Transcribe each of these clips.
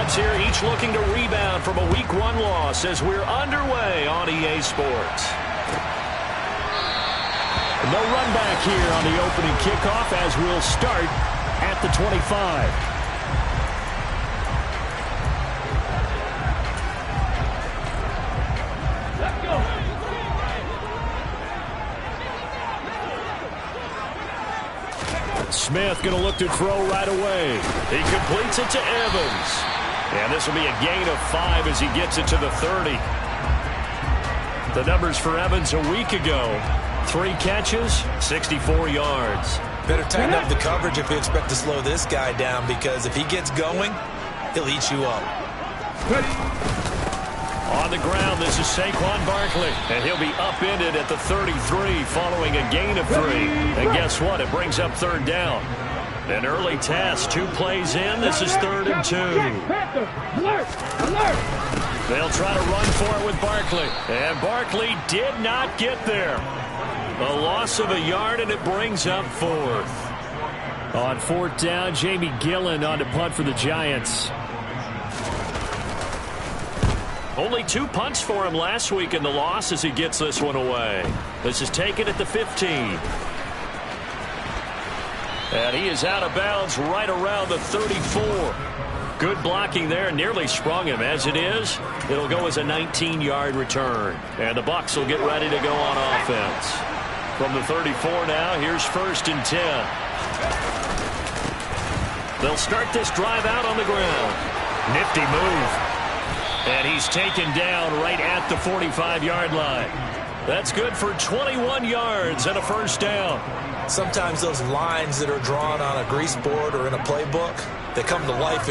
offense here, each looking to rebound from a Week 1 loss as we're underway on EA Sports. No run back here on the opening kickoff as we'll start at the 25. Smith going to look to throw right away. He completes it to Evans. And this will be a gain of 5 as he gets it to the 30. The numbers for Evans a week ago. 3 catches, 64 yards. Better tighten up the coverage if you expect to slow this guy down, because if he gets going, he'll eat you up. On the ground, this is Saquon Barkley, and he'll be upended at the 33 following a gain of 3. And guess what? It brings up 3rd down. An early test, 2 plays in. This is 3rd and 2. They'll try to run for it with Barkley, and Barkley did not get there. A loss of a yard, and it brings up 4th. On 4th down, Jamie Gillen on to punt for the Giants. Only 2 punts for him last week in the loss as he gets this one away. This is taken at the 15. And he is out of bounds right around the 34. Good blocking there, nearly sprung him. As it is, it'll go as a 19-yard return. And the Bucs will get ready to go on offense. From the 34 now, here's 1st and 10. They'll start this drive out on the ground. Nifty move. And he's taken down right at the 45-yard line. That's good for 21 yards and a 1st down. Sometimes those lines that are drawn on a grease board or in a playbook, they come to life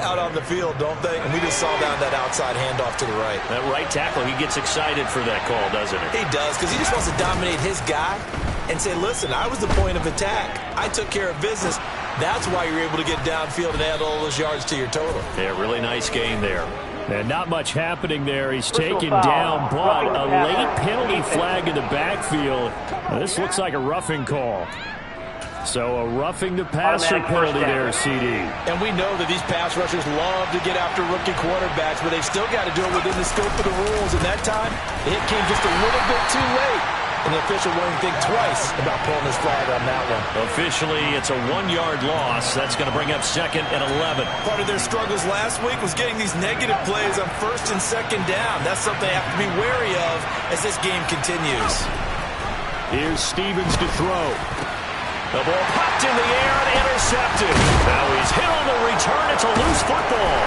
out on the field, don't they? And we just saw that outside handoff to the right. That right tackle, he gets excited for that call, doesn't he? He does, because he just wants to dominate his guy and say, listen, I was the point of attack. I took care of business. That's why you're able to get downfield and add all those yards to your total. Yeah, really nice game there. And not much happening there. He's taken down, but a late penalty flag in the backfield. This looks like a roughing call. So a roughing the passer penalty there, CD. And we know that these pass rushers love to get after rookie quarterbacks, but they've still got to do it within the scope of the rules. And that time, the hit came just a little bit too late. And the official won't think twice about pulling his flag on that one. Officially, it's a 1-yard loss. That's going to bring up 2nd and 11. Part of their struggles last week was getting these negative plays on 1st and 2nd down. That's something they have to be wary of as this game continues. Here's Stevens to throw. The ball popped in the air and intercepted. Now he's hit on the return. It's a loose football.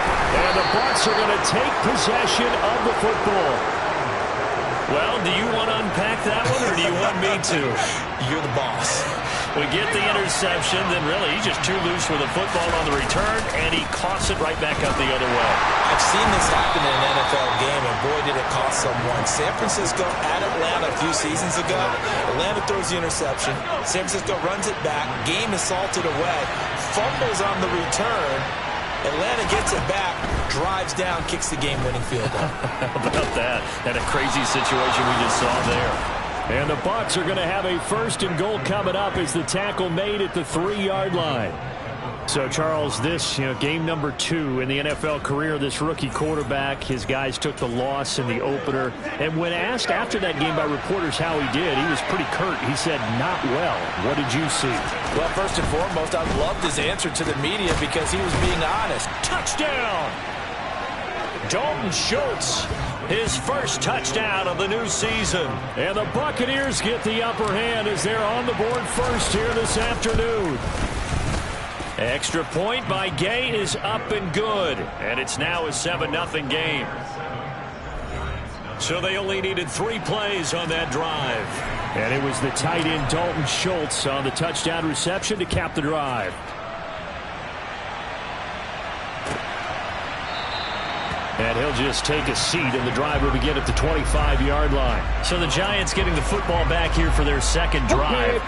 And the Bucs are going to take possession of the football. Well, do you want to unpack that one, or do you want me to? You're the boss. We get the interception, then really he's just too loose with the football on the return, and he coughs it right back up the other way. I've seen this happen in an NFL game, and boy, did it cost someone. San Francisco at Atlanta a few seasons ago. Atlanta throws the interception. San Francisco runs it back. Game is salted away. Fumbles on the return. Atlanta gets it back, drives down, kicks the game-winning field goal. How about that? And a crazy situation we just saw there. And the Bucs are going to have a 1st and goal coming up as the tackle made at the 3-yard line. So, Charles, this, game number 2 in the NFL career of this rookie quarterback. His guys took the loss in the opener. And when asked after that game by reporters how he did, he was pretty curt. He said, not well. What did you see? Well, first and foremost, I loved his answer to the media because he was being honest. Touchdown! Dalton Schultz, his 1st touchdown of the new season. And the Buccaneers get the upper hand as they're on the board first here this afternoon. Extra point by Gay is up and good. And it's now a 7-0 game. So they only needed 3 plays on that drive. And it was the tight end Dalton Schultz on the touchdown reception to cap the drive. And he'll just take a seat, and the drive will begin at the 25-yard line. So the Giants getting the football back here for their 2nd drive.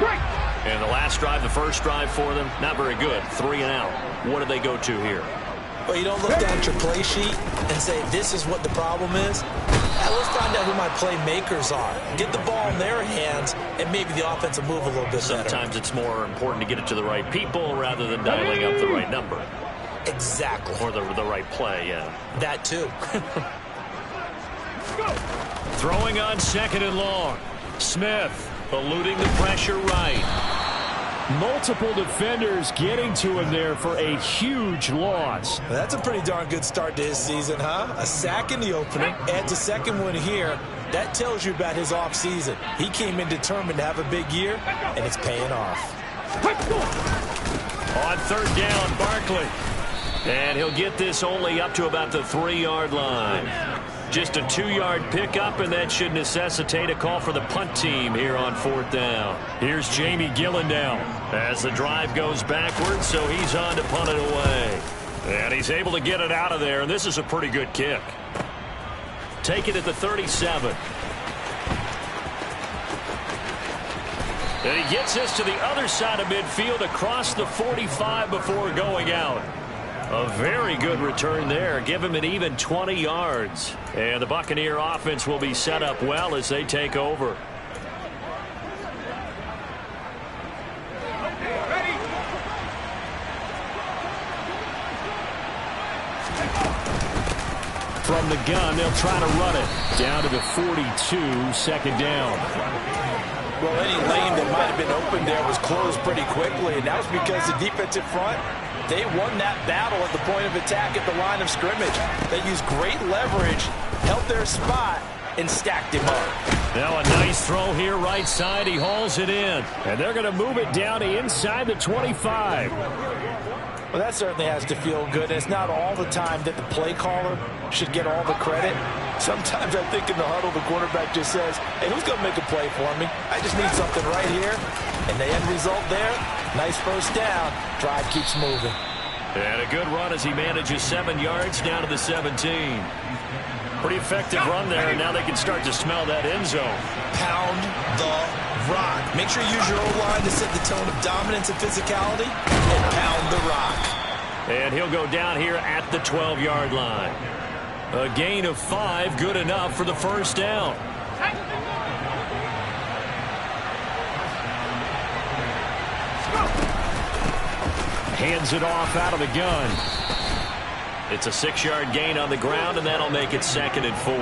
And the last drive, the 1st drive for them, not very good. 3 and out. What do they go to here? Well, you don't look down at your play sheet and say, this is what the problem is. Now, let's find out who my playmakers are. Get the ball in their hands, and maybe the offense will move a little bit better. Sometimes it's more important to get it to the right people rather than dialing up the right number. Exactly. Or the right play, yeah. That too. Throwing on 2nd and long. Smith eluding the pressure right. Multiple defenders getting to him there for a huge loss. Well, that's a pretty darn good start to his season, huh? A sack in the opener, adds a second one here. That tells you about his offseason. He came in determined to have a big year, and it's paying off. On 3rd down, Barkley. And he'll get this only up to about the 3-yard line. Just a 2-yard pickup, and that should necessitate a call for the punt team here on 4th down. Here's Jamie Gillen now as the drive goes backwards, so he's on to punt it away. And he's able to get it out of there, and this is a pretty good kick. Take it at the 37. And he gets us to the other side of midfield across the 45 before going out. A very good return there. Give him an even 20 yards. And the Buccaneer offense will be set up well as they take over. From the gun, they'll try to run it. Down to the 42, 2nd down. Well, any lane that might have been open there was closed pretty quickly, and that was because the defensive front, they won that battle at the point of attack at the line of scrimmage. They used great leverage, held their spot, and stacked him up. Now a nice throw here right side. He hauls it in. And they're going to move it down to inside the 25. Well, that certainly has to feel good. And it's not all the time that the play caller should get all the credit. Sometimes I think in the huddle, the quarterback just says, hey, who's going to make a play for me? I just need something right here. And the end result there, nice 1st down. Drive keeps moving. And a good run as he manages 7 yards down to the 17. Pretty effective run there, and now they can start to smell that end zone. Pound the rock. Make sure you use your O-line to set the tone of dominance and physicality, and pound the rock. And he'll go down here at the 12-yard line. A gain of 5, good enough for the 1st down. Hands it off out of the gun. It's a 6-yard gain on the ground, and that'll make it 2nd and 4.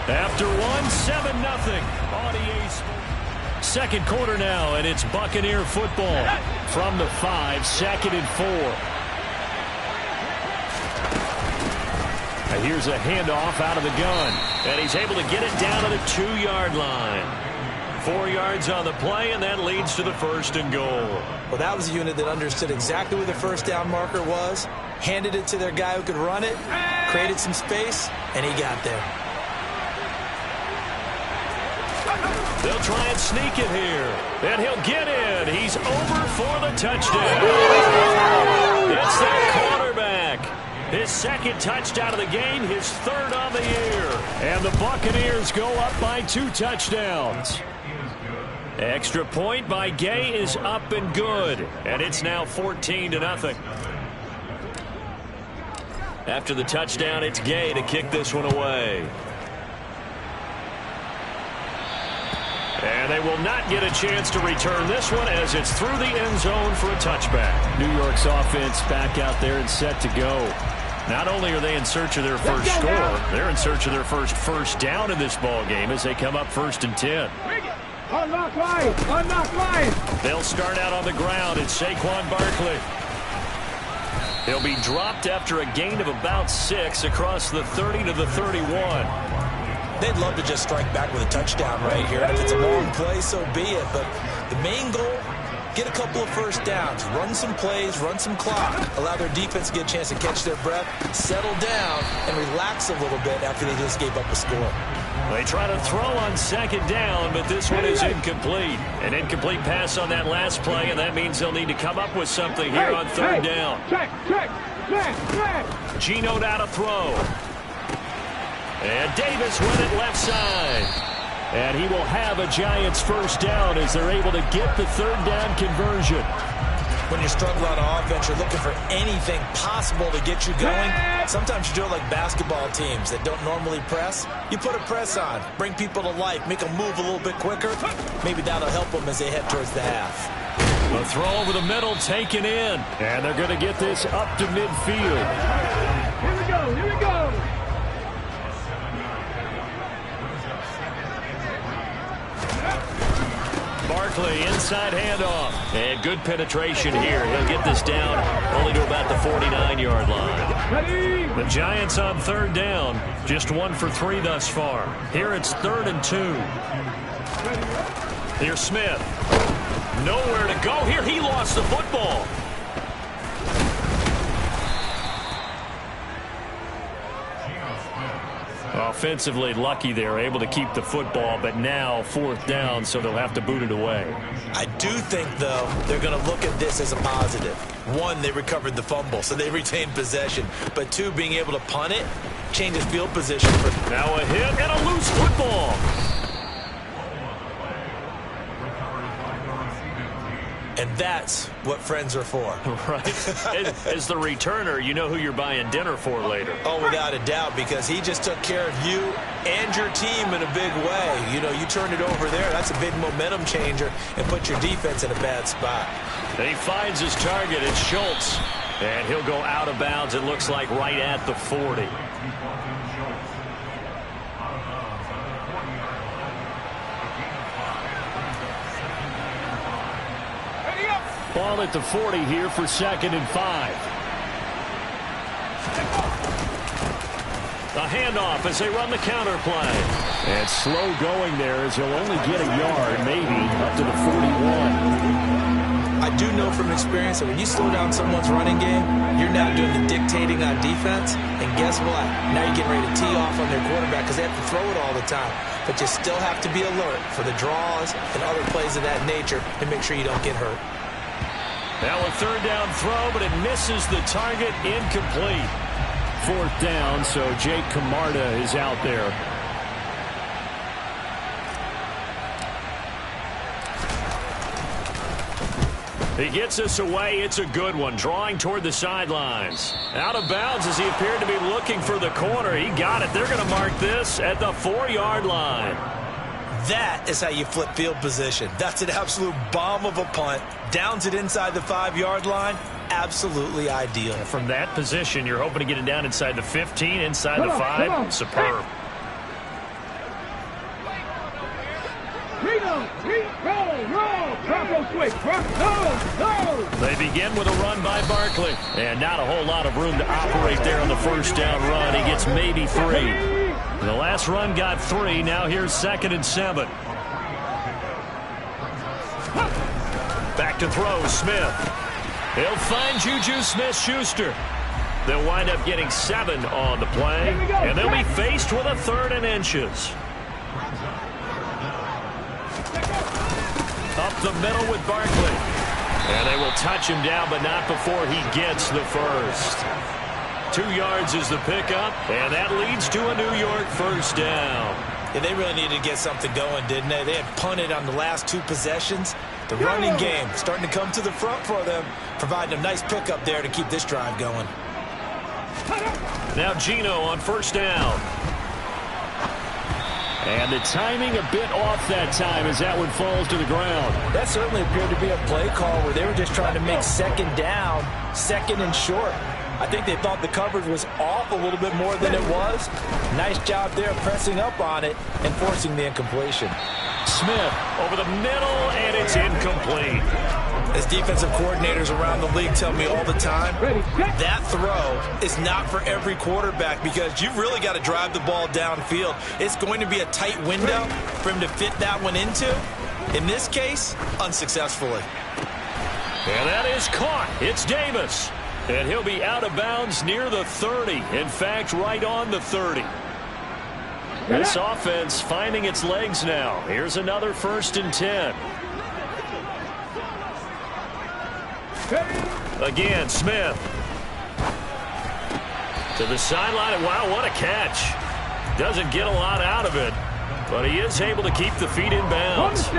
After 7-0 on EA Sports. 2nd quarter now, and it's Buccaneer football. From the 5, 2nd and 4. And here's a handoff out of the gun. And he's able to get it down to the 2-yard line. 4 yards on the play, and that leads to the 1st and goal. Well, that was a unit that understood exactly where the 1st down marker was, handed it to their guy who could run it, created some space, and he got there. They'll try and sneak it here, and he'll get in. He's over for the touchdown. It's their quarterback. His 2nd touchdown of the game, his 3rd on the year. And the Buccaneers go up by 2 touchdowns. Extra point by Gay is up and good. And it's now 14-0. After the touchdown, it's Gay to kick this one away. And they will not get a chance to return this one as it's through the end zone for a touchback. New York's offense back out there and set to go. Not only are they in search of their first score, they're in search of their first down in this ball game as they come up 1st and 10. Unlock line! They'll start out on the ground. It's Saquon Barkley. He'll be dropped after a gain of about 6 across the 30 to the 31. They'd love to just strike back with a touchdown right here. And if it's a long play, so be it. But the main goal, get a couple of 1st downs, run some plays, run some clock, allow their defense to get a chance to catch their breath, settle down, and relax a little bit after they just gave up a score. They try to throw on 2nd down, but this one is incomplete. An incomplete pass on that last play, and that means they'll need to come up with something here on 3rd down. Geno out to throw. And Davis with it left side. And he will have a Giants 1st down as they're able to get the 3rd down conversion. When you're struggling on offense, you're looking for anything possible to get you going. Sometimes you do it like basketball teams that don't normally press. You put a press on, bring people to life, make them move a little bit quicker. Maybe that'll help them as they head towards the half. A throw over the middle taken in. And they're going to get this up to midfield. Here we go, here we go. Barkley, inside handoff. And good penetration here. He'll get this down only to about the 49-yard line. Ready? The Giants on third down. Just 1 for 3 thus far. Here it's 3rd and 2. Here's Smith. Nowhere to go here. He lost the football. Offensively lucky they're able to keep the football, but now 4th down, so they'll have to boot it away. I do think, though, they're going to look at this as a positive. 1, they recovered the fumble, so they retained possession. But 2, being able to punt it, changes field position. Now a hit and a loose football. And that's what friends are for. Right. As the returner, you know who you're buying dinner for later. Oh, without a doubt, because he just took care of you and your team in a big way. You know, you turned it over there. That's a big momentum changer and put your defense in a bad spot. And he finds his target. It's Schultz. And he'll go out of bounds, it looks like, right at the 40. Ball at the 40 here for 2nd and 5. A handoff as they run the counter play. And slow going there as he'll only get a yard, maybe up to the 41. I do know from experience that when you slow down someone's running game, you're now doing the dictating on defense. And guess what? Now you're getting ready to tee off on their quarterback because they have to throw it all the time. But you still have to be alert for the draws and other plays of that nature to make sure you don't get hurt. Now a 3rd down throw, but it misses the target, incomplete. 4th down, so Jake Camarda is out there. He gets us away. It's a good one. Drawing toward the sidelines. Out of bounds as he appeared to be looking for the corner. He got it. They're going to mark this at the 4-yard line. That is how you flip field position. That's an absolute bomb of a punt. Downs it inside the 5-yard line. Absolutely ideal. From that position, you're hoping to get it down inside the 15, inside the 5. Superb. They begin with a run by Barkley. And not a whole lot of room to operate there on the 1st down run. He gets maybe 3. The last run got 3. Now here's 2nd and 7. Back to throw, Smith. He'll find Juju Smith-Schuster. They'll wind up getting 7 on the play, and they'll be faced with a 3rd and inches. Up the middle with Barkley. And they will touch him down, but not before he gets the first. 2 yards is the pickup, and that leads to a New York 1st down. Yeah, they really needed to get something going, didn't they? They had punted on the last 2 possessions. The running game starting to come to the front for them, providing a nice pickup there to keep this drive going. Now Gino on 1st down. And the timing a bit off that time as that one falls to the ground. That certainly appeared to be a play call where they were just trying to make 2nd down, 2nd and short. I think they thought the coverage was off a little bit more than it was. Nice job there pressing up on it and forcing the incompletion. Smith over the middle, and it's incomplete. As defensive coordinators around the league tell me all the time, that throw is not for every quarterback because you've really got to drive the ball downfield. It's going to be a tight window for him to fit that one into. In this case, unsuccessfully. And that is caught. It's Davis. And he'll be out of bounds near the 30. In fact, right on the 30. This offense finding its legs now. Here's another 1st and 10. Again, Smith. To the sideline. Wow, what a catch. Doesn't get a lot out of it, but he is able to keep the feet in bounds.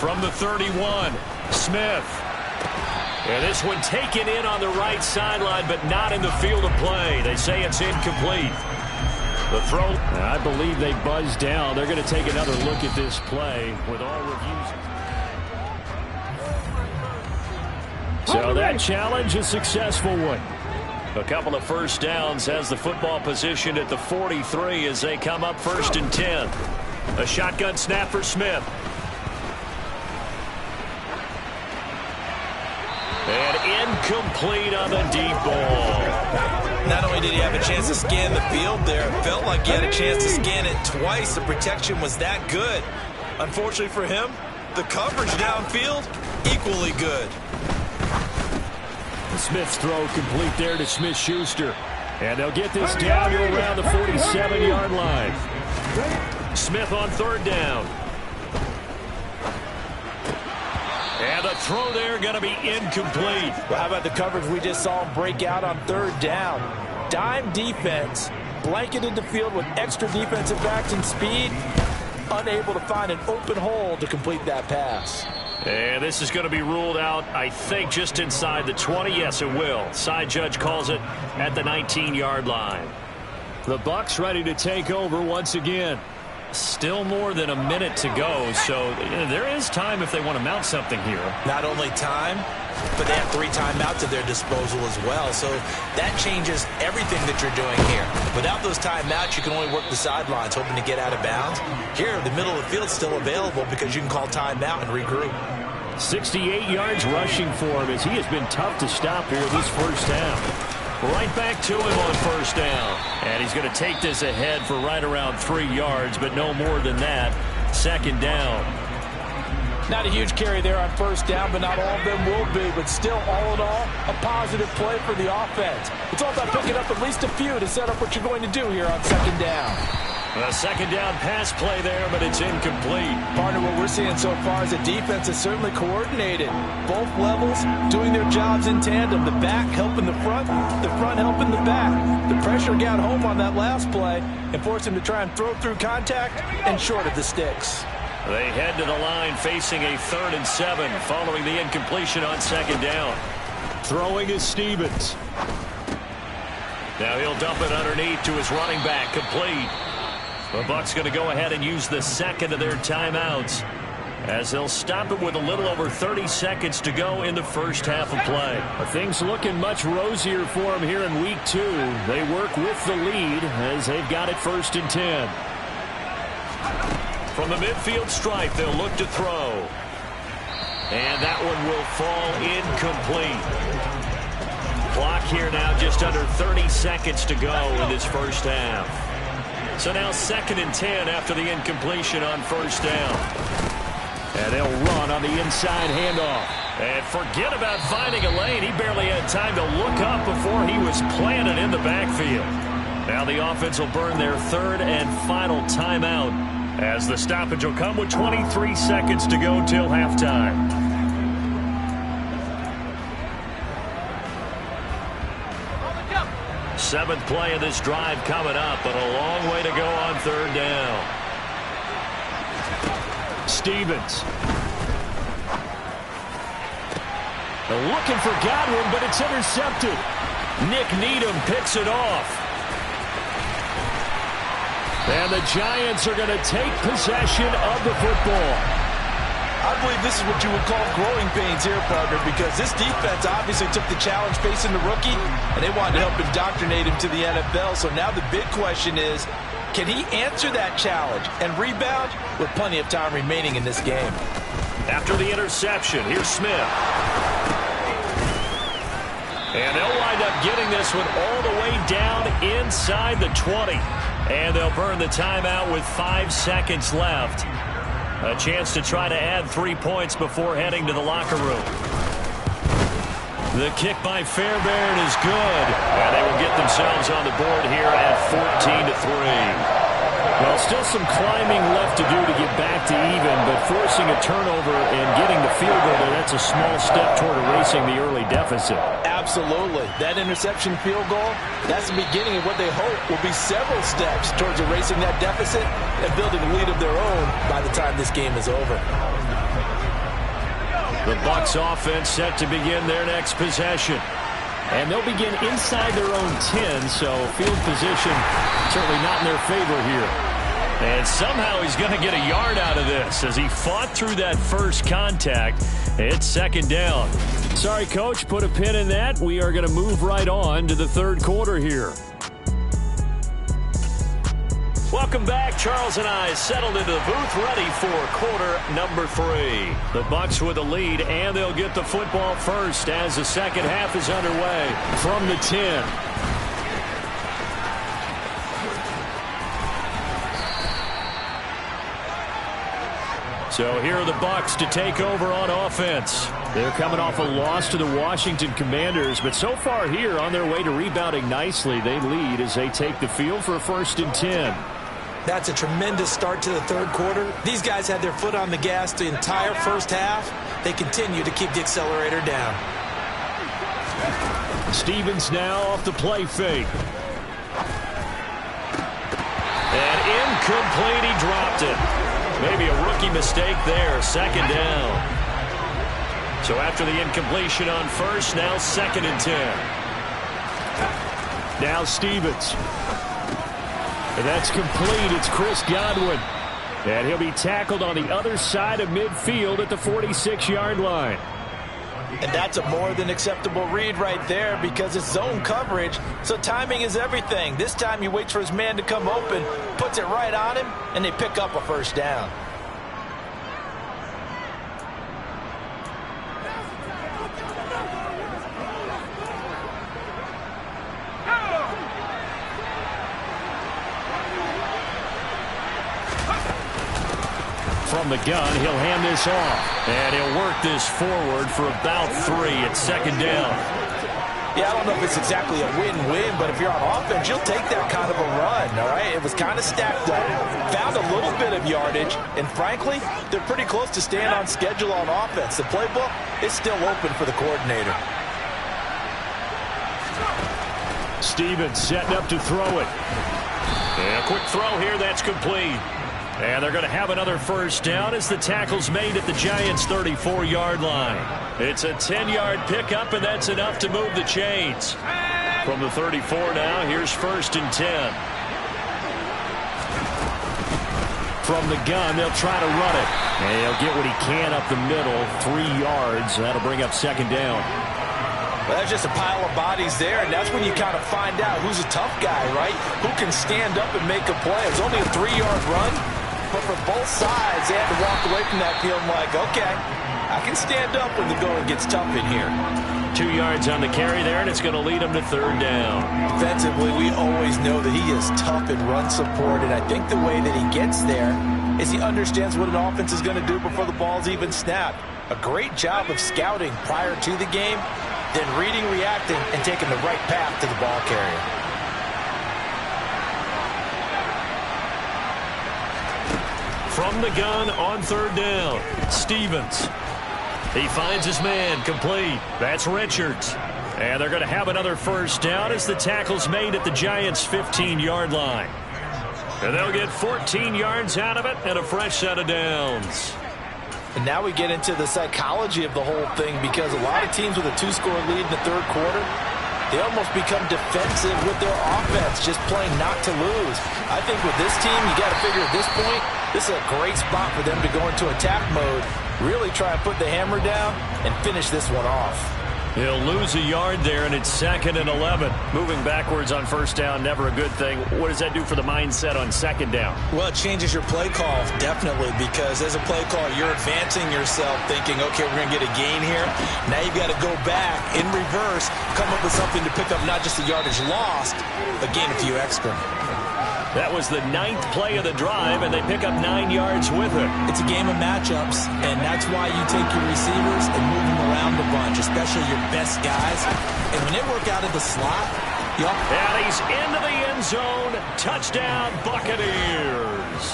From the 31, Smith. And this one taken in on the right sideline, but not in the field of play. They say it's incomplete. The throw, I believe they buzzed down. They're going to take another look at this play with all reviews. So that challenge, a successful one. A couple of first downs has the football positioned at the 43 as they come up 1st and 10. A shotgun snap for Smith. And incomplete on the deep ball. Not only did he have a chance to scan the field there, it felt like he had a chance to scan it twice. The protection was that good. Unfortunately for him, the coverage downfield, equally good. Smith's throw complete there to Smith-Schuster. And they'll get this down to around the 47-yard line. Smith on 3rd down. And the throw there going to be incomplete. Well, how about the coverage we just saw him break out on 3rd down? Dime defense, blanketed the field with extra defensive backs and speed, unable to find an open hole to complete that pass. And this is going to be ruled out, I think, just inside the 20. Yes, it will. Side judge calls it at the 19-yard line. The Bucs ready to take over once again. Still more than a minute to go, so there is time if they want to mount something here. Not only time, but they have 3 timeouts at their disposal as well, so that changes everything that you're doing here. Without those timeouts, you can only work the sidelines, hoping to get out of bounds. Here, the middle of the field is still available because you can call timeout and regroup. 68 yards rushing for him as he has been tough to stop here this first half. Right back to him on 1st down. And he's going to take this ahead for right around 3 yards, but no more than that. 2nd down. Not a huge carry there on 1st down, but not all of them will be. But still, all in all, a positive play for the offense. It's all about picking up at least a few to set up what you're going to do here on 2nd down. A 2nd down pass play there, but it's incomplete. Partner, what we're seeing so far is the defense is certainly coordinated. Both levels doing their jobs in tandem. The back helping the front helping the back. The pressure got home on that last play and forced him to try and throw through contact and short of the sticks. They head to the line facing a 3rd and 7 following the incompletion on 2nd down. Throwing is Stevens. Now he'll dump it underneath to his running back, complete. The Bucs going to go ahead and use the 2nd of their timeouts as they'll stop it with a little over 30 seconds to go in the first half of play. Things looking much rosier for them here in week 2. They work with the lead as they've got it 1st and 10. From the midfield stripe, they'll look to throw. And that one will fall incomplete. Clock here now just under 30 seconds to go in this first half. So now 2nd and 10 after the incompletion on 1st down. And they'll run on the inside handoff. And forget about finding a lane. He barely had time to look up before he was planted in the backfield. Now the offense will burn their 3rd and final timeout as the stoppage will come with 23 seconds to go till halftime. Seventh play of this drive coming up, but a long way to go on 3rd down. Stevens. They're looking for Godwin, but it's intercepted. Nick Needham picks it off. And the Giants are going to take possession of the football. I believe this is what you would call growing pains here, partner, because this defense obviously took the challenge facing the rookie, and they wanted to help indoctrinate him to the NFL. So now the big question is, can he answer that challenge and rebound with plenty of time remaining in this game? After the interception, here's Smith. And they'll wind up getting this one all the way down inside the 20. And they'll burn the timeout with 5 seconds left. A chance to try to add 3 points before heading to the locker room. The kick by Fairbairn is good. And they will get themselves on the board here at 14-3. Well, still some climbing left to do to get back to even, but forcing a turnover and getting the field goal there, that's a small step toward erasing the early deficit. Absolutely. That interception field goal, that's the beginning of what they hope will be several steps towards erasing that deficit and building a lead of their own by the time this game is over. The Bucs offense set to begin their next possession. And they'll begin inside their own 10, so field position certainly not in their favor here. And somehow he's going to get a yard out of this as he fought through that first contact. It's second down. Sorry, Coach, put a pin in that. We are going to move right on to the third quarter here. Welcome back. Charles and I settled into the booth ready for quarter number 3. The Bucs with a lead, and they'll get the football first as the second half is underway from the 10. So here are the Bucs to take over on offense. They're coming off a loss to the Washington Commanders, but so far here on their way to rebounding nicely. They lead as they take the field for a 1st and 10. That's a tremendous start to the third quarter. These guys had their foot on the gas the entire first half. They continue to keep the accelerator down. Stevens now off the play fake. And incomplete, he dropped it. Maybe a rookie mistake there, second down. So after the incompletion on first, now 2nd and 10. Now Stevens. And that's complete. It's Chris Godwin. And he'll be tackled on the other side of midfield at the 46-yard line. And that's a more than acceptable read right there because it's zone coverage, so timing is everything. This time he waits for his man to come open, puts it right on him, and they pick up a first down. From the gun, he'll hand this off. And he'll work this forward for about 3 at second down. Yeah, I don't know if it's exactly a win-win, but if you're on offense, you'll take that kind of a run, all right? It was kind of stacked up, found a little bit of yardage, and frankly, they're pretty close to staying on schedule on offense. The playbook is still open for the coordinator. Stevens setting up to throw it. And a quick throw here, that's complete. And they're going to have another first down as the tackle's made at the Giants' 34-yard line. It's a 10-yard pickup, and that's enough to move the chains. From the 34 now, here's 1st and 10. From the gun, they'll try to run it. And he'll get what he can up the middle, 3 yards. That'll bring up second down. Well, that's just a pile of bodies there, and that's when you kind of find out who's a tough guy, right? Who can stand up and make a play. It's only a 3-yard run. But for both sides, they had to walk away from that field like, okay, I can stand up when the going gets tough in here. 2 yards on the carry there, and it's going to lead them to third down. Defensively, we always know that he is tough in run support, and I think the way that he gets there is he understands what an offense is going to do before the ball's even snapped. A great job of scouting prior to the game, then reading, reacting, and taking the right path to the ball carrier. From the gun on third down, Stevens. He finds his man, complete. That's Richards. And they're going to have another first down as the tackle's made at the Giants' 15-yard line. And they'll get 14 yards out of it and a fresh set of downs. And now we get into the psychology of the whole thing because a lot of teams with a 2-score lead in the third quarter, they almost become defensive with their offense, just playing not to lose. I think with this team, you got to figure at this point, this is a great spot for them to go into attack mode, really try and put the hammer down and finish this one off. He'll lose a yard there, and it's 2nd and 11. Moving backwards on first down, never a good thing. What does that do for the mindset on second down? Well, it changes your play call, definitely, because as a play call, you're advancing yourself thinking, okay, we're going to get a gain here. Now you've got to go back in reverse, come up with something to pick up not just the yardage lost, but gain a few extra. That was the 9th play of the drive, and they pick up 9 yards with it. It's a game of matchups, and that's why you take your receivers and move them around a bunch, especially your best guys. And when they work out of the slot, and he's into the end zone. Touchdown, Buccaneers.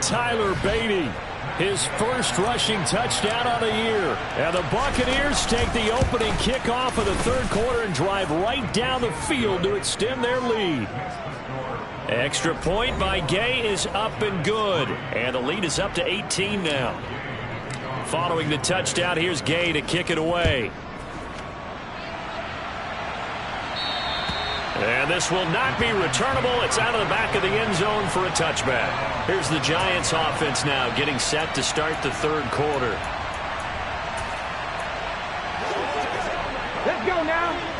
Tyler Beatty, his first rushing touchdown of the year. And the Buccaneers take the opening kickoff of the third quarter and drive right down the field to extend their lead. Extra point by Gay is up and good. And the lead is up to 18 now. Following the touchdown, here's Gay to kick it away. And this will not be returnable. It's out of the back of the end zone for a touchback. Here's the Giants offense now getting set to start the third quarter. Let's go now.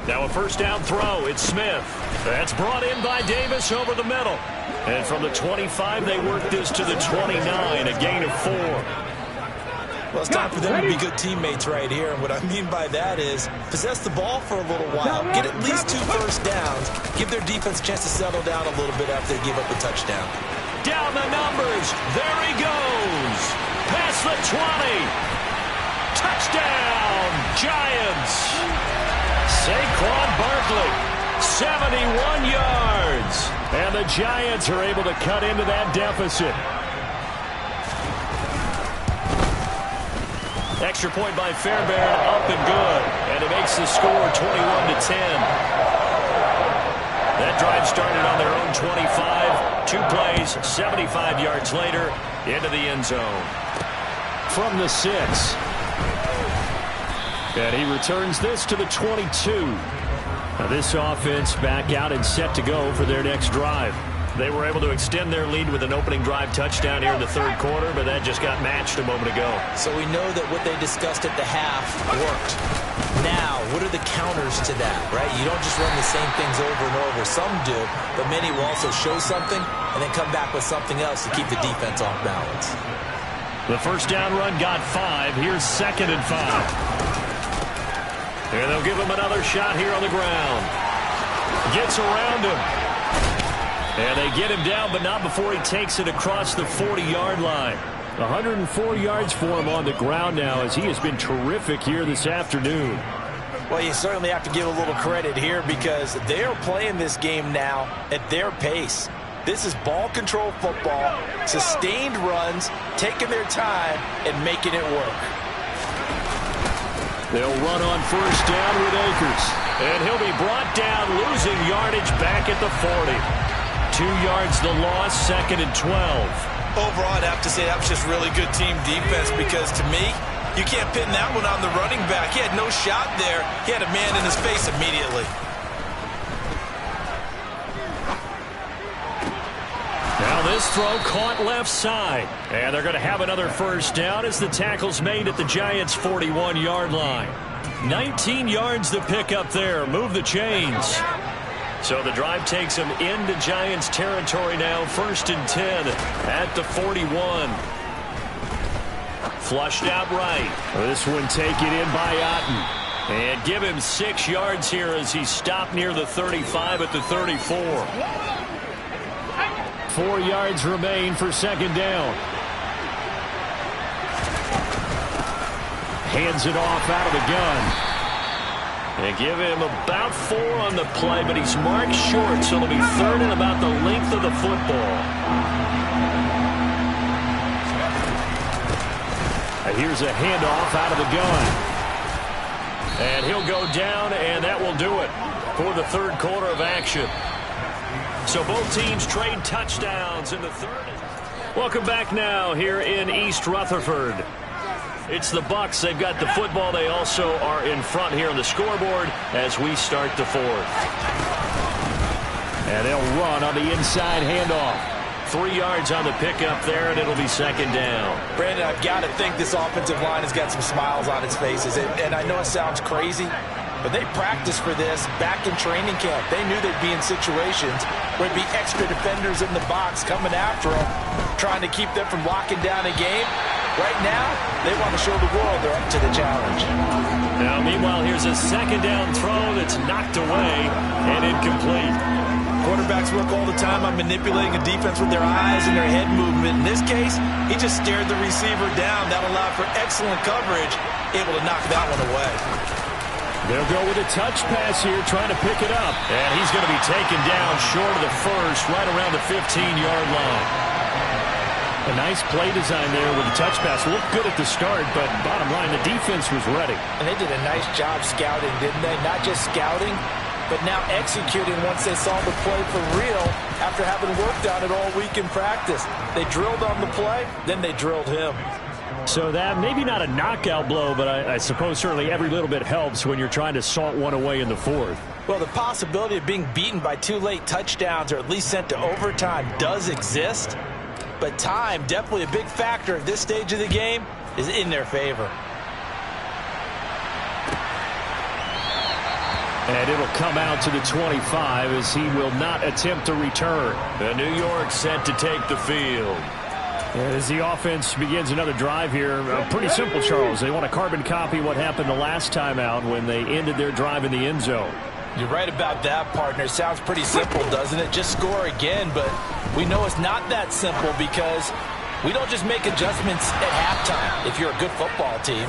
Now a first down throw. It's Smith. That's brought in by Davis over the middle. And from the 25, they work this to the 29, a gain of 4. Well, it's time for them to be good teammates right here. And what I mean by that is possess the ball for a little while. Get at least 2 first downs. Give their defense a chance to settle down a little bit after they give up a touchdown. Down the numbers. There he goes. Past the 20. Touchdown, Giants. Saquon Barkley, 71 yards. And the Giants are able to cut into that deficit. Extra point by Fairbairn, up and good. And it makes the score 21-10. That drive started on their own 25. 2 plays, 75 yards later, into the end zone. From the 6. And he returns this to the 22. Now this offense back out and set to go for their next drive. They were able to extend their lead with an opening drive touchdown here in the third quarter, but that just got matched a moment ago. So we know that what they discussed at the half worked. Now, what are the counters to that, right? You don't just run the same things over and over. Some do, but many will also show something and then come back with something else to keep the defense off balance. The first down run got 5. Here's 2nd and 5. And they'll give him another shot here on the ground. Gets around him. And they get him down, but not before he takes it across the 40-yard line. 104 yards for him on the ground now, as he has been terrific here this afternoon. Well, you certainly have to give a little credit here because they are playing this game now at their pace. This is ball control football, sustained runs, taking their time, and making it work. They'll run on first down with Akers. And he'll be brought down, losing yardage back at the 40. 2 yards the loss, 2nd and 12. Overall, I'd have to say that was just really good team defense because, to me, you can't pin that one on the running back. He had no shot there. He had a man in his face immediately. Now this throw caught left side. And they're going to have another first down as the tackle's made at the Giants' 41-yard line. 19 yards to pick up there. Move the chains. So the drive takes them into Giants territory now. 1st and 10 at the 41. Flushed out right. This one taken in by Kttn. And give him 6 yards here as he stopped near the 35 at the 34. 4 yards remain for 2nd down. Hands it off out of the gun. And give him about 4 on the play, but he's marked short, so it'll be 3rd and about the length of the football. And here's a handoff out of the gun. And he'll go down, and that will do it for the third quarter of action. So both teams trade touchdowns in the third. Welcome back now here in East Rutherford. It's the Bucs. They've got the football. They also are in front here on the scoreboard as we start the 4th. And they'll run on the inside handoff. 3 yards on the pickup there, and it'll be 2nd down. Brandon, I've got to think this offensive line has got some smiles on its faces. And I know it sounds crazy, but they practiced for this back in training camp. They knew they'd be in situations where there'd be extra defenders in the box coming after them, trying to keep them from locking down a game. Right now, they want to show the world they're up to the challenge. Now, meanwhile, here's a 2nd down throw that's knocked away and incomplete. Quarterbacks work all the time on manipulating a defense with their eyes and their head movement. In this case, he just stared the receiver down. That allowed for excellent coverage, able to knock that one away. They'll go with a touch pass here, trying to pick it up. And he's going to be taken down short of the first, right around the 15-yard line. A nice play design there with the touch pass. Looked good at the start, but bottom line, the defense was ready. And they did a nice job scouting, didn't they? Not just scouting, but now executing once they saw the play for real after having worked on it all week in practice. They drilled on the play, then they drilled him. So that maybe not a knockout blow, but I suppose certainly every little bit helps when you're trying to salt one away in the fourth. Well, the possibility of being beaten by 2 late touchdowns or at least sent to overtime does exist, but time, definitely a big factor at this stage of the game, is in their favor. And it'll come out to the 25 as he will not attempt to return. The New York set to take the field. As the offense begins another drive here, pretty simple, Charles. They want to carbon copy what happened the last time out when they ended their drive in the end zone. You're right about that, partner. Sounds pretty simple, doesn't it? Just score again, but we know it's not that simple because we don't just make adjustments at halftime if you're a good football team.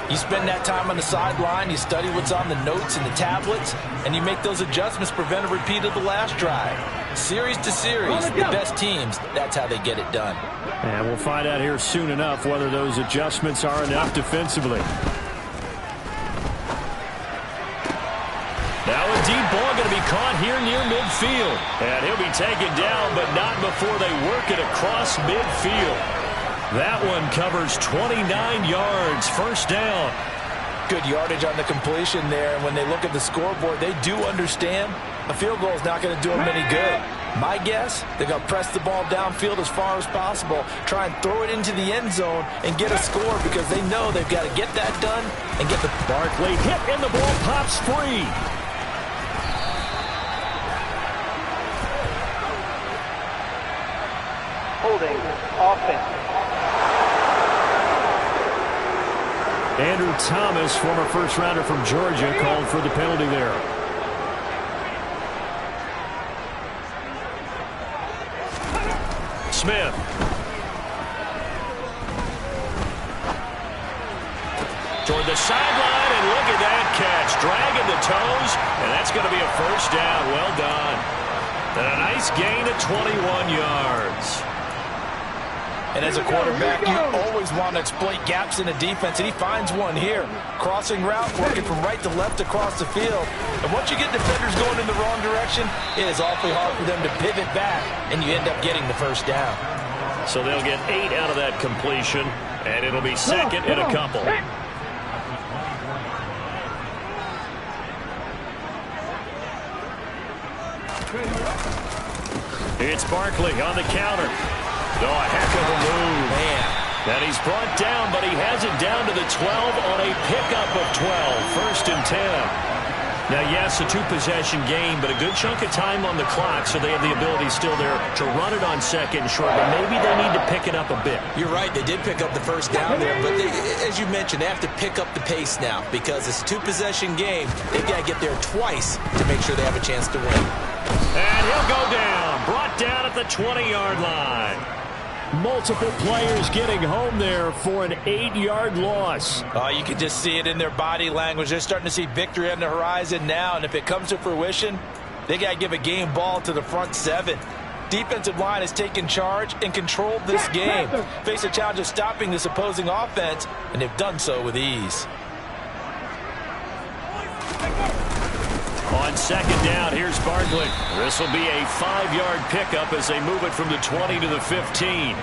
You spend that time on the sideline, you study what's on the notes and the tablets, and you make those adjustments to prevent a repeat of the last drive. Series to series, the best teams, that's how they get it done. And we'll find out here soon enough whether those adjustments are enough defensively. Now a deep ball going to be caught here near midfield. And he'll be taken down, but not before they work it across midfield. That one covers 29 yards, first down. Good yardage on the completion there. And when they look at the scoreboard, they do understand a field goal is not going to do them any good. My guess, they're going to press the ball downfield as far as possible, try and throw it into the end zone and get a score because they know they've got to get that done and get the... Barkley hit and the ball pops free. Holding offense. Andrew Thomas, former first-rounder from Georgia, called for the penalty there. Smith. Toward the sideline, and look at that catch. Dragging the toes, and that's going to be a first down. Well done. And a nice gain of 21 yards. And as a quarterback, you always want to exploit gaps in the defense, and he finds one here. Crossing route, working from right to left across the field. And once you get defenders going in the wrong direction, it is awfully hard for them to pivot back, and you end up getting the first down. So they'll get 8 out of that completion, and it'll be second and a couple. It's Barkley on the counter. Oh, a heck of a move. Man. And he's brought down, but he has it down to the 12 on a pickup of 12. First and 10. Now, yes, a 2-possession game, but a good chunk of time on the clock, so they have the ability still there to run it on second and short, but maybe they need to pick it up a bit. You're right. They did pick up the first down there, but as you mentioned, they have to pick up the pace now because it's a 2-possession game. They've got to get there twice to make sure they have a chance to win. And he'll go down. Brought down at the 20-yard line. Multiple players getting home there for an 8-yard loss. You can just see it in their body language. They're starting to see victory on the horizon now, and if it comes to fruition, they got to give a game ball to the front 7. Defensive line has taken charge and controlled this game. Face a challenge of stopping this opposing offense, and they've done so with ease. On second down, here's Barkley. This will be a 5-yard pickup as they move it from the 20 to the 15.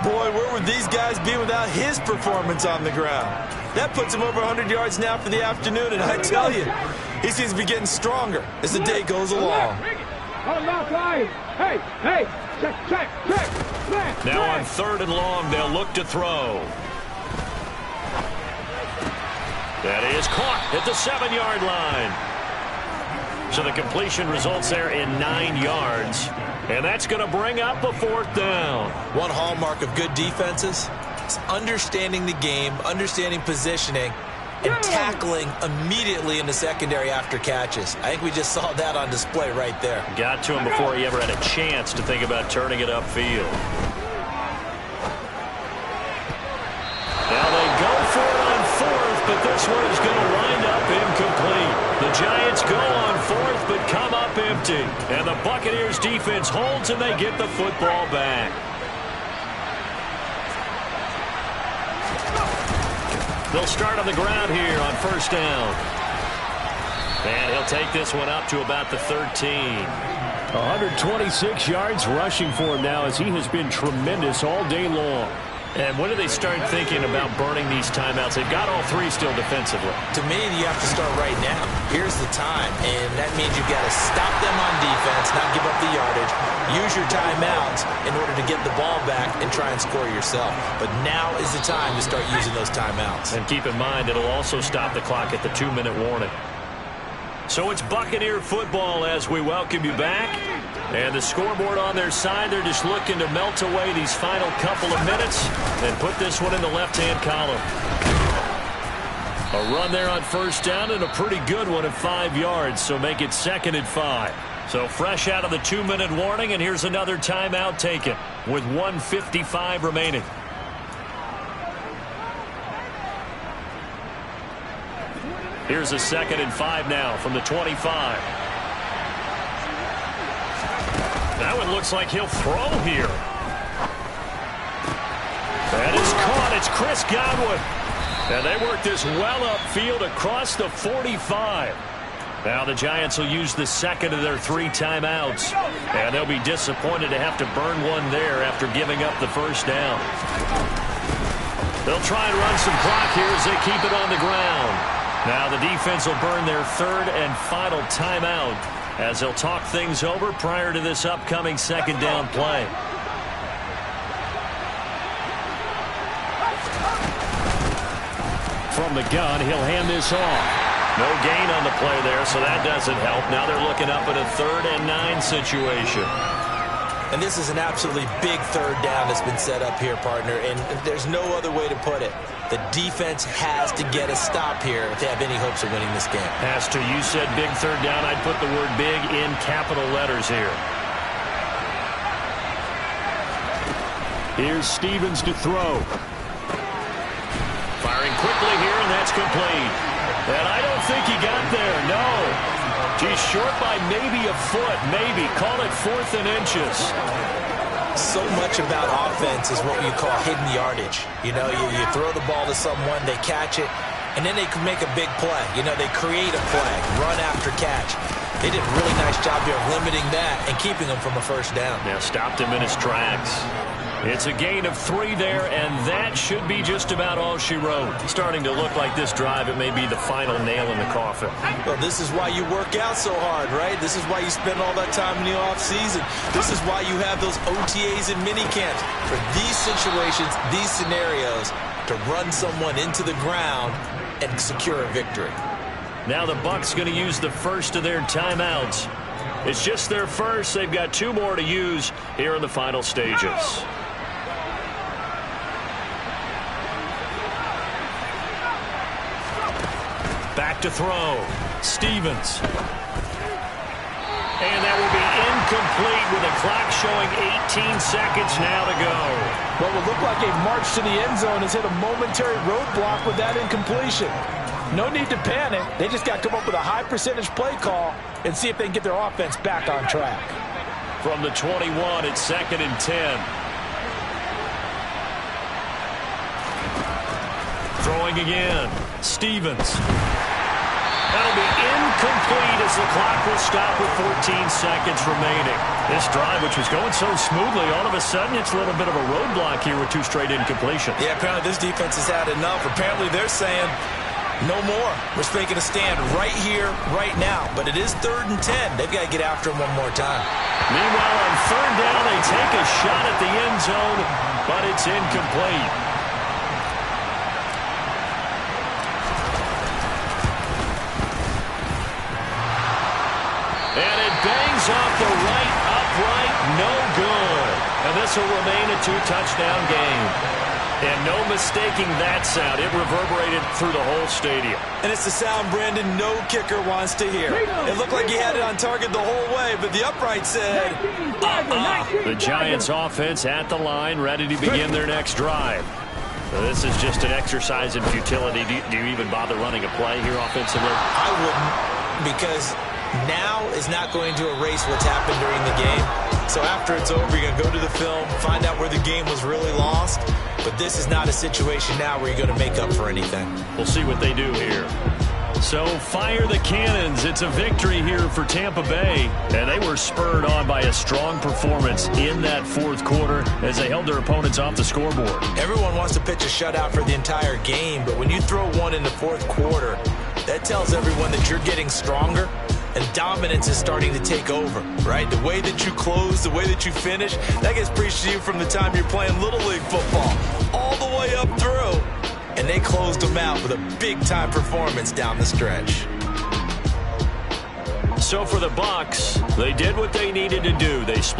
Boy, where would these guys be without his performance on the ground? That puts him over 100 yards now for the afternoon, and I tell you, he seems to be getting stronger as the day goes along. Now on third and long, they'll look to throw. That is caught at the 7-yard line. So the completion results there in 9 yards. And that's going to bring up a 4th down. One hallmark of good defenses is understanding the game, understanding positioning, and tackling immediately in the secondary after catches. I think we just saw that on display right there. Got to him before he ever had a chance to think about turning it upfield. Now they go for it on 4th, but this one is going to wind up incomplete. The Giants go on 4th, but come up empty. And the Buccaneers defense holds, and they get the football back. They'll start on the ground here on first down. And he'll take this one up to about the 13. 126 yards rushing for him now as he has been tremendous all day long. And when do they start thinking about burning these timeouts? They've got all three still defensively. To me, you have to start right now. Here's the time, and that means you've got to stop them on defense, not give up the yardage, use your timeouts in order to get the ball back and try and score yourself. But now is the time to start using those timeouts. And keep in mind, it'll also stop the clock at the 2-minute warning. So it's Buccaneer football as we welcome you back. And the scoreboard on their side, they're just looking to melt away these final couple of minutes and put this one in the left-hand column. A run there on first down and a pretty good one at 5 yards, so make it 2nd and 5. So fresh out of the 2-minute warning, and here's another timeout taken with 1:55 remaining. Here's a 2nd and 5 now from the 25. That one looks like he'll throw here. That is caught. It's Chris Godwin. And they work this well upfield across the 45. Now the Giants will use the second of their 3 timeouts. And they'll be disappointed to have to burn one there after giving up the first down. They'll try and run some clock here as they keep it on the ground. Now the defense will burn their 3rd and final timeout as they'll talk things over prior to this upcoming 2nd down play. From the gun, he'll hand this off. No gain on the play there, so that doesn't help. Now they're looking up at a 3rd and 9 situation. And this is an absolutely big 3rd down that's been set up here, partner, and there's no other way to put it. The defense has to get a stop here if they have any hopes of winning this game. Has to. You said big 3rd down. I'd put the word big in capital letters here. Here's Stevens to throw. Firing quickly here, and that's complete. And I don't think he got there. No. He's short by maybe a foot. Maybe. Call it 4th and inches. So much about offense is what you call hidden yardage. You know, you throw the ball to someone, they catch it, and then they can make a big play. You know, they create a play, run after catch. They did a really nice job here of limiting that and keeping him from a first down. Now stopped him in his tracks. It's a gain of 3 there, and that should be just about all she wrote. Starting to look like this drive, it may be the final nail in the coffin. Well, this is why you work out so hard, right? This is why you spend all that time in the offseason. This is why you have those OTAs and mini camps. For these situations, these scenarios, to run someone into the ground and secure a victory. Now the Bucs going to use the first of their timeouts. It's just their first. They've got 2 more to use here in the final stages. Back to throw. Stevens. And that will be incomplete with the clock showing 18 seconds now to go. What will look like a march to the end zone has hit a momentary roadblock with that incompletion. No need to panic. They just got to come up with a high percentage play call and see if they can get their offense back on track. From the 21, it's 2nd and 10. Throwing again. Stevens. That'll be incomplete as the clock will stop with 14 seconds remaining. This drive, which was going so smoothly, all of a sudden it's a little bit of a roadblock here with 2 straight incompletions. Yeah, apparently this defense has had enough. Apparently they're saying, no more. We're making a stand right here, right now. But it is 3rd and 10. They've got to get after him one more time. Meanwhile, on 3rd down, they take a shot at the end zone, but it's incomplete. And it bangs off the right upright, no good. And this will remain a 2-touchdown game. And no mistaking that sound. It reverberated through the whole stadium. And it's the sound Brandon no kicker wants to hear. It looked like he had it on target the whole way, but the upright said, The Giants offense at the line, ready to begin their next drive. So this is just an exercise in futility. Do you even bother running a play here offensively? I wouldn't, because now is not going to erase what's happened during the game. So after it's over, you're going to go to the film, find out where the game was really lost. But this is not a situation now where you're going to make up for anything. We'll see what they do here. So fire the cannons. It's a victory here for Tampa Bay. And they were spurred on by a strong performance in that fourth quarter as they held their opponents off the scoreboard. Everyone wants to pitch a shutout for the entire game, but when you throw one in the fourth quarter, that tells everyone that you're getting stronger and dominance is starting to take over, right? The way that you close, the way that you finish, that gets preached to you from the time you're playing Little League football all the way up through. And they closed them out with a big-time performance down the stretch. So for the Bucs, they did what they needed to do. They split